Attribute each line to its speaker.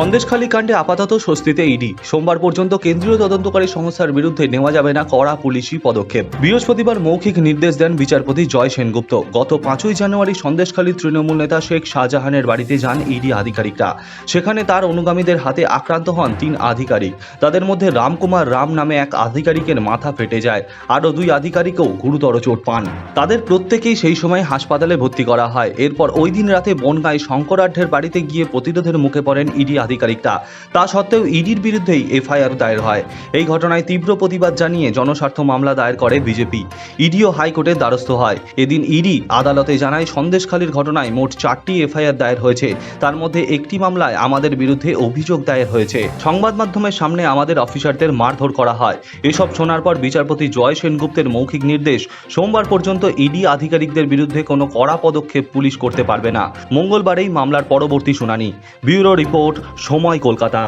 Speaker 1: সন্দেশখালী কাণ্ডে আপাতত স্বস্তিতে ইডি। সোমবার পর্যন্ত কেন্দ্রীয় তদন্তকারী সংস্থার বিরুদ্ধে নেওয়া যাবে না কড়া পুলিশি পদক্ষেপ। বৃহস্পতিবার মৌখিক নির্দেশ দেন বিচারপতি জয় সেনগুপ্ত। গত 5ই জানুয়ারি সন্দেশখালীর তৃণমূল নেতা শেখ শাহজাহানের বাড়িতে যান ইডি আধিকারিকরা। সেখানে তার অনুগামীদের হাতে আক্রান্ত হন 3 আধিকারিক। তাদের মধ্যে রামকুমার রাম নামে এক আধিকারিকের মাথা ফেটে যায়, আরও 2 আধিকারিকও গুরুতর চোট পান। তাদের প্রত্যেকেই সেই সময় হাসপাতালে ভর্তি করা হয়। এরপর ওই দিন রাতে বনগাঁয় শঙ্করাঢ্যের বাড়িতে গিয়ে প্রতিরোধের মুখে পড়েন ইডি আধিকারিকরা। তা সত্ত্বেও ইডির বিরুদ্ধেই এফআইআর দায়ের হয়। এই ঘটনায় তীব্র প্রতিবাদ জানিয়ে জনস্বার্থ মামলা দায়ের করে বিজেপি। ইডিও হাইকোর্টের দ্বারস্থ হয়। এদিন ইডি আদালতে জানায়, সন্দেশখালীর ঘটনায় মোট 4টি এফআইআর দায়ের হয়েছে। তার মধ্যে একটি মামলায় আমাদের বিরুদ্ধে অভিযোগ দায়ের হয়েছে। সংবাদ মাধ্যমের সামনে আমাদের অফিসারদের মারধর করা হয়। এসব শোনার পর বিচারপতি জয় সেনগুপ্তের মৌখিক নির্দেশ, সোমবার পর্যন্ত ইডি আধিকারিকদের বিরুদ্ধে কোনো কড়া পদক্ষেপ পুলিশ করতে পারবে না। মঙ্গলবারেই মামলার পরবর্তী শুনানি। ব্যুরো রিপোর্ট, সময়, কলকাতা।